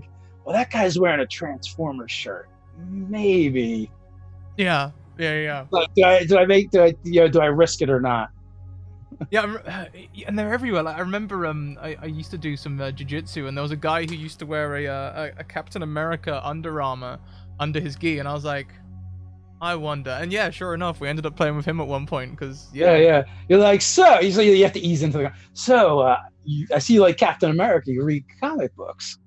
that guy's wearing a Transformers shirt. Maybe. Yeah. Do I risk it or not? Yeah, and they're everywhere. I remember I used to do some jiu-jitsu, and there was a guy who used to wear a Captain America Under Armour under his gi, and I was like, I wonder. And yeah, sure enough, we ended up playing with him at one point because yeah. You're so you have to ease into the I see you like Captain America. You read comic books.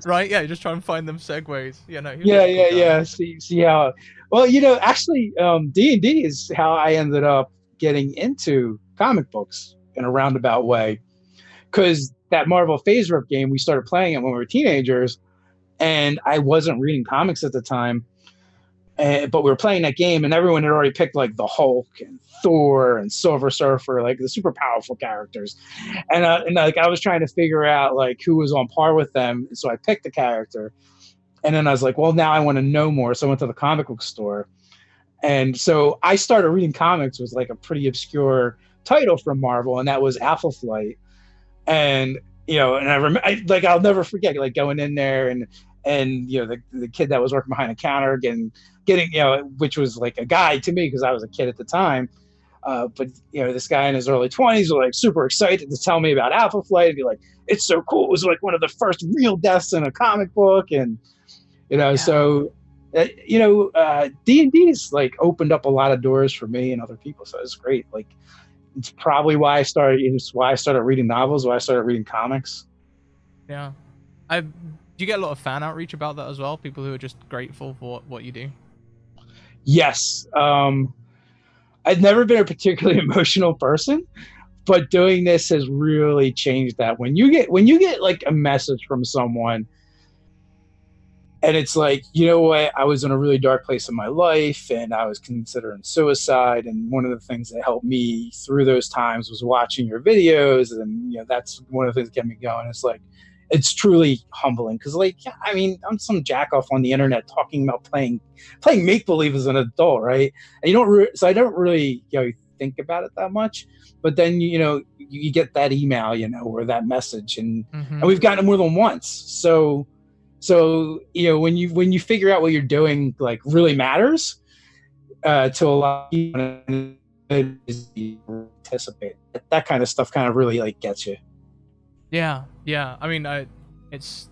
Right? Yeah, you just try and find them segues. See how actually D&D is how I ended up getting into comic books in a roundabout way, because that Marvel Phase Rip game, we started playing it when we were teenagers, and I wasn't reading comics at the time, but we were playing that game, and everyone had already picked the Hulk and Thor and Silver Surfer, the super powerful characters, and I was trying to figure out who was on par with them, so I picked the character, and then I was like, well, now I want to know more, so I went to the comic book store, and so I started reading comics with a pretty obscure title from Marvel, and that was Alpha Flight, and and I remember I'll never forget going in there and the kid that was working behind the counter getting which was a guy to me because I was a kid at the time, but this guy in his early 20s was super excited to tell me about Alpha Flight and be it's so cool, it was one of the first real deaths in a comic book, and so D&D's opened up a lot of doors for me and other people, so it's great. It's probably why I started reading novels, why I started reading comics. Yeah. Do you get a lot of fan outreach about that as well? People who are just grateful for what you do? Yes. I've never been a particularly emotional person, but doing this has really changed that. When you get a message from someone, and it's what, I was in a really dark place in my life, and I was considering suicide, and one of the things that helped me through those times was watching your videos, and that's one of the things that kept me going. It's truly humbling because I'm some jack off on the internet talking about playing make-believe as an adult, right? And I don't really think about it that much, but then you get that email, or that message, and Mm-hmm. we've gotten it more than once. So when you figure out what you're doing like really matters to a lot of people, and anticipate that kind of stuff kind of really like gets you. Yeah. I mean, it's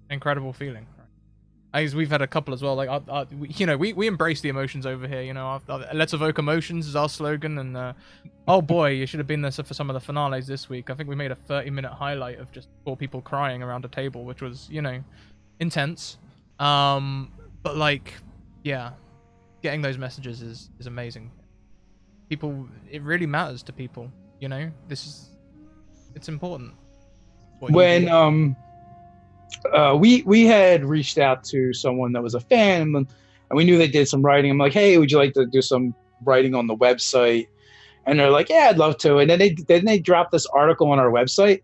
an incredible feeling. As we've had a couple as well. Like, we embrace the emotions over here. Let's evoke emotions is our slogan. And oh boy, you should have been there for some of the finales this week. I think we made a 30-minute highlight of just 4 people crying around a table, which was intense. But like, yeah, getting those messages is amazing. People, it really matters to people. It's important. When we had reached out to someone that was a fan, and we knew they did some writing. I'm like, hey, would you like to do some writing on the website? And they're like, yeah, I'd love to. And then they dropped this article on our website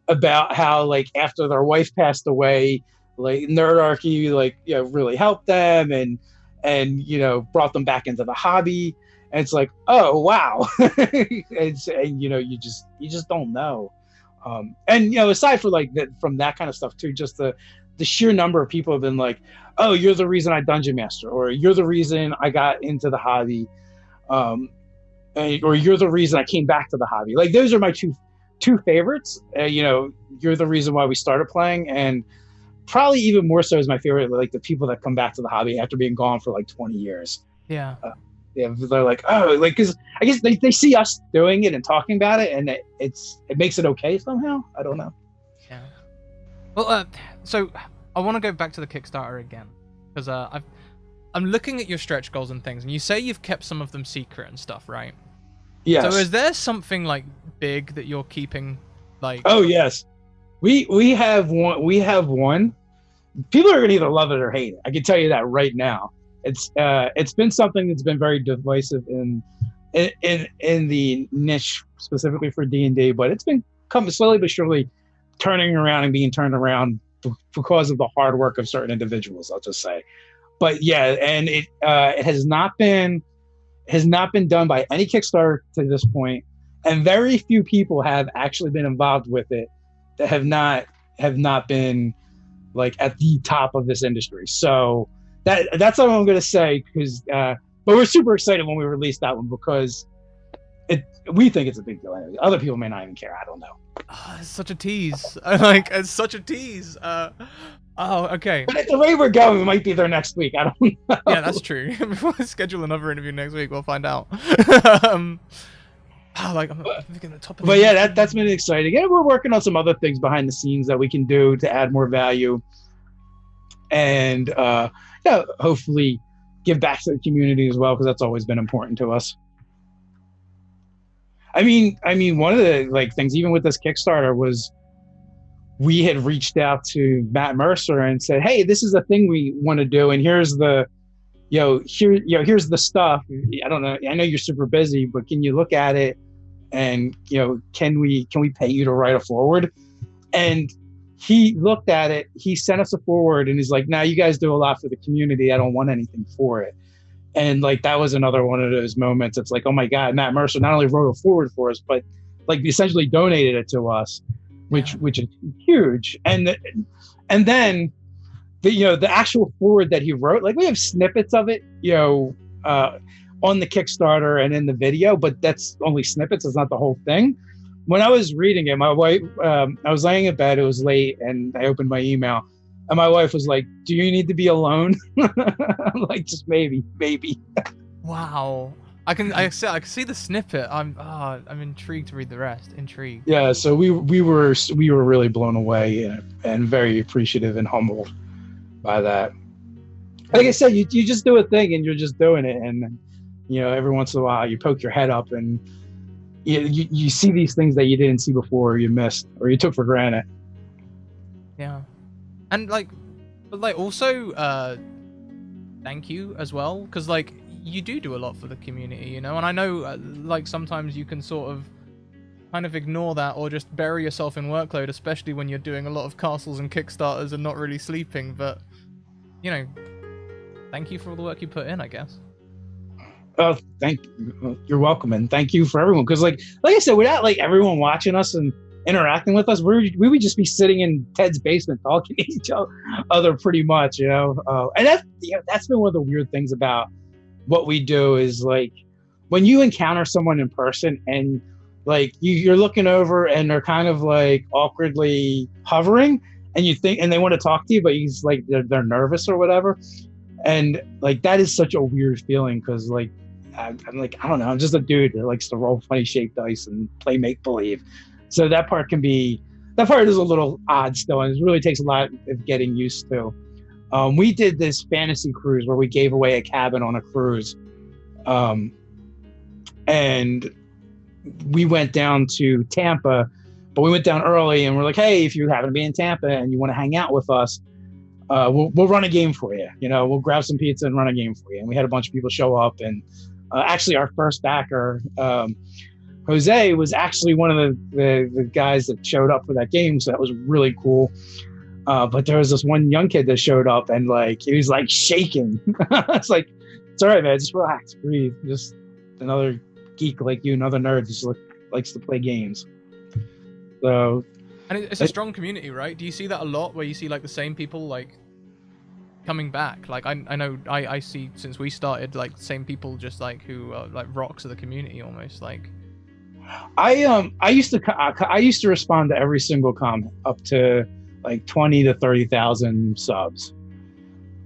about how, like, after their wife passed away, like Nerdarchy really helped them and brought them back into the hobby. And it's like, oh wow. and you just don't know. And aside from from that kind of stuff too, just the sheer number of people have been like, oh, you're the reason I dungeon master, or you're the reason I got into the hobby, or you're the reason I came back to the hobby. Like, those are my two favorites. You're the reason why we started playing, and probably even more so is my favorite, like, the people that come back to the hobby after being gone for like 20 years. Yeah. Yeah, they're like, oh, like, because I guess they see us doing it and talking about it, and it makes it okay somehow. I don't know. Yeah. Well, so I want to go back to the Kickstarter again, because I'm looking at your stretch goals and things, and you say you've kept some of them secret and stuff, right? Yes. So is there something like big that you're keeping, like? Oh yes, we have one. We have one. People are gonna either love it or hate it. I can tell you that right now. It's been something that's been very divisive in the niche, specifically for D&D, but it's been coming slowly but surely turning around and being turned around because of the hard work of certain individuals, I'll just say. But yeah, and it has not been done by any Kickstarter to this point, and very few people have actually been involved with it that have not been like at the top of this industry. So that's what I'm going to say, because but we're super excited when we release that one, because we think it's a big deal. Anyway. Other people may not even care. I don't know. Oh, it's such a tease. It's such a tease. Oh, okay. But at the rate we're going, we might be there next week. I don't know. Yeah, that's true. Before we schedule another interview next week, we'll find out. I'm thinking the top of. But yeah, that's been exciting. And we're working on some other things behind the scenes that we can do to add more value, and hopefully give back to the community as well, because that's always been important to us. I mean, one of the things, even with this Kickstarter, was we had reached out to Matt Mercer and said, hey, this is a thing we want to do, and here's the here's the stuff. I don't know, I know you're super busy, but can you look at it, and can we pay you to write a forward? And he looked at it, he sent us a forward, and he's like, nah, you guys do a lot for the community, I don't want anything for it. And that was another one of those moments. It's like, oh my God, Matt Mercer not only wrote a forward for us, but essentially donated it to us, which is huge. And then the actual forward that he wrote, we have snippets of it, on the Kickstarter and in the video, but that's only snippets. It's not the whole thing. When I was reading it, my wife, I was laying in bed, it was late, and I opened my email, and my wife was like, do you need to be alone? I'm like, just maybe. Wow. I can see the snippet. I'm intrigued to read the rest. Intrigued. Yeah, so we were really blown away and very appreciative and humbled by that. Like I said, you just do a thing and you're just doing it, and every once in a while you poke your head up and you see these things that you didn't see before, or you missed, or you took for granted. Yeah. And also thank you as well, because you do a lot for the community, and I know sometimes you can sort of kind of ignore that or just bury yourself in workload, especially when you're doing a lot of castles and Kickstarters and not really sleeping, but thank you for all the work you put in, I guess. Oh, you're welcome, and thank you for everyone. Because like I said, without like everyone watching us and interacting with us, we would just be sitting in Ted's basement talking to each other pretty much, you know. And that's been one of the weird things about what we do is like when you encounter someone in person and like you're looking over and they're kind of like awkwardly hovering and you think and they want to talk to you, but he's like they're nervous or whatever, and like that is such a weird feeling because like I'm like, I don't know, I'm just a dude that likes to roll funny shaped dice and play make believe. So that part is a little odd still, and it really takes a lot of getting used to. We did this fantasy cruise where we gave away a cabin on a cruise, and we went down to Tampa, but we went down early and we're like, hey, if you happen to be in Tampa and you want to hang out with us, we'll run a game for you. You know, we'll grab some pizza and run a game for you. And we had a bunch of people show up, and actually our first backer, Jose, was actually one of the guys that showed up for that game. So that was really cool. But there was this one young kid that showed up and like, he was like shaking. It's like, it's all right, man. Just relax, breathe. Just another geek like you, another nerd just likes to play games. So, and it's a strong community, right? Do you see that a lot where you see like the same people like coming back? Like I know I see since we started like the same people just like who are like rocks of the community almost like. I used to respond to every single comment up to like 20 to 30,000 subs,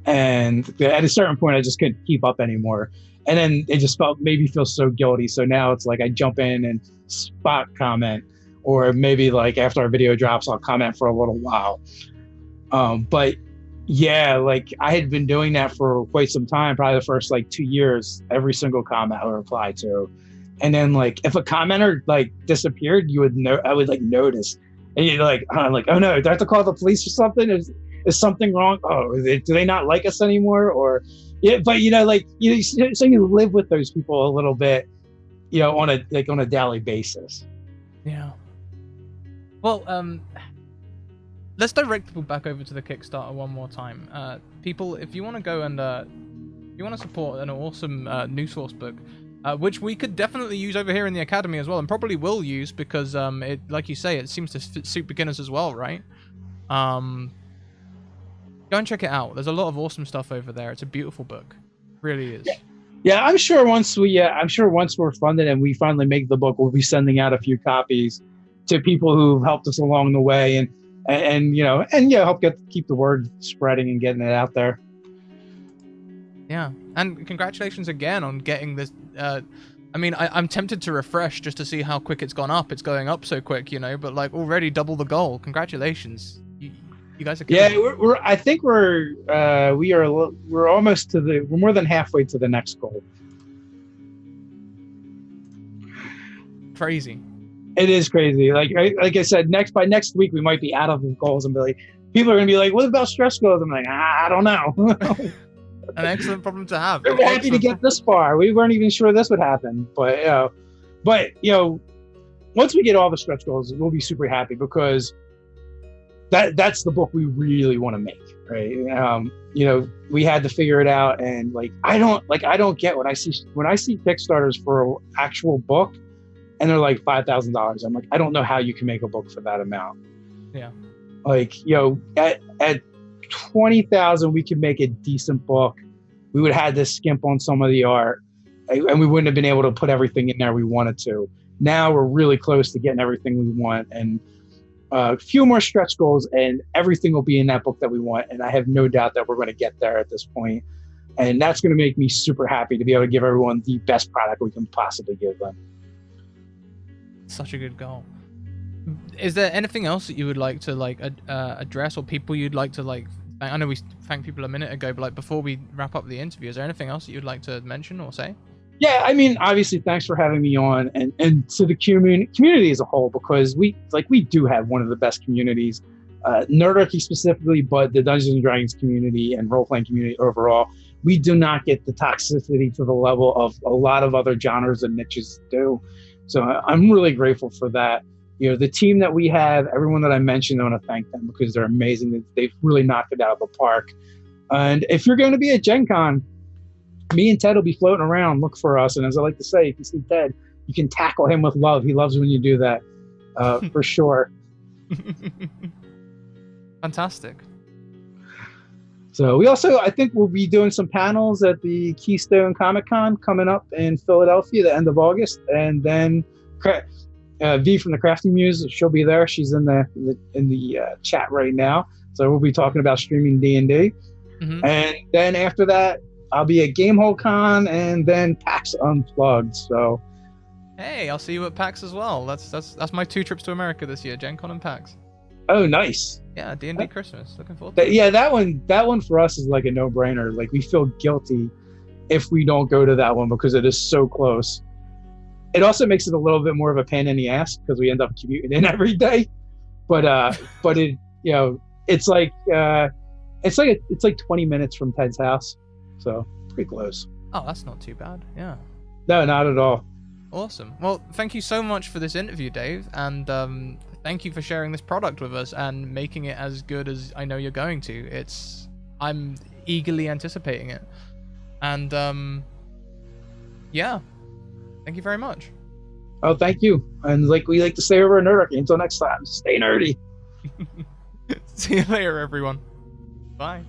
and at a certain point I just couldn't keep up anymore, and then it just made me feel so guilty. So now it's like I jump in and spot comment, or maybe like after our video drops I'll comment for a little while. But yeah, like I had been doing that for quite some time, probably the first like 2 years. Every single comment I would reply to. And then like if a commenter like disappeared, I would like notice, and you're like, I'm like, oh no, do I have to call the police or something? Is something wrong? Oh, do they not like us anymore? Or yeah, but you know, like so you live with those people a little bit, you know, on a daily basis. Yeah. Well, let's direct people back over to the Kickstarter one more time. People, if you want to go and you want to support an awesome new source book. Which we could definitely use over here in the Academy as well, and probably will use because it, like you say, it seems to suit beginners as well, right? Go and check it out. There's a lot of awesome stuff over there. It's a beautiful book, it really is. Yeah, I'm sure once we're funded and we finally make the book, we'll be sending out a few copies to people who've helped us along the way, and help keep the word spreading and getting it out there. Yeah, and congratulations again on getting this. I mean, I'm tempted to refresh just to see how quick it's gone up. It's going up so quick, you know, but like already double the goal. Congratulations, you guys are. Yeah, I think we're almost we're more than halfway to the next goal. Crazy. It is crazy. Like I said, by next week we might be out of the goals and be like, people are gonna be like, what about stretch goals? I'm like, I don't know. An excellent problem to have. We're happy to get this far. We weren't even sure this would happen, but once we get all the stretch goals, we'll be super happy because that's the book we really want to make, right? We had to figure it out, and I don't get when I see Kickstarters for an actual book, and they're like $5,000. I'm like, I don't know how you can make a book for that amount. Yeah. At 20,000 we could make a decent book. We would have had to skimp on some of the art, and we wouldn't have been able to put everything in there we wanted to. Now we're really close to getting everything we want, and a few more stretch goals, and everything will be in that book that we want. And I have no doubt that we're going to get there at this point, and that's going to make me super happy to be able to give everyone the best product we can possibly give them. Such a good goal. Is there anything else that you would like to address, or people you'd like to I know we thanked people a minute ago, but before we wrap up the interview, is there anything else that you'd like to mention or say? Yeah, I mean, obviously, thanks for having me on, and to the community as a whole, because we do have one of the best communities, Nerdarchy specifically, but the Dungeons and Dragons community and role-playing community overall. We do not get the toxicity to the level of a lot of other genres and niches do. So I'm really grateful for that. The team that we have, everyone that I mentioned, I want to thank them because they're amazing. They've really knocked it out of the park. And if you're going to be at Gen Con, me and Ted will be floating around, look for us. And as I like to say, if you see Ted, you can tackle him with love. He loves when you do that, for sure. Fantastic. So we also, I think we'll be doing some panels at the Keystone Comic Con coming up in Philadelphia, the end of August. And then V from the Crafting Muse, she'll be there. She's in the chat right now. So we'll be talking about streaming D&D. Mm-hmm. And then after that, I'll be at Gamehole Con and then PAX Unplugged. So, hey, I'll see you at PAX as well. That's my 2 trips to America this year, Gen Con and PAX. oh, nice. Yeah, D&D Christmas. Looking forward to it. Yeah, that one for us is like a no-brainer. Like, we feel guilty if we don't go to that one because it is so close. It also makes it a little bit more of a pain in the ass because we end up commuting in every day. But it, it's like 20 minutes from Ted's house. So pretty close. Oh, that's not too bad. Yeah. No, not at all. Awesome. Well, thank you so much for this interview, Dave, and thank you for sharing this product with us and making it as good as I know you're going to. I'm eagerly anticipating it. And yeah. Thank you very much. Oh, thank you. And like we like to say over at Nerdarchy, until next time, stay nerdy. See you later, everyone. Bye.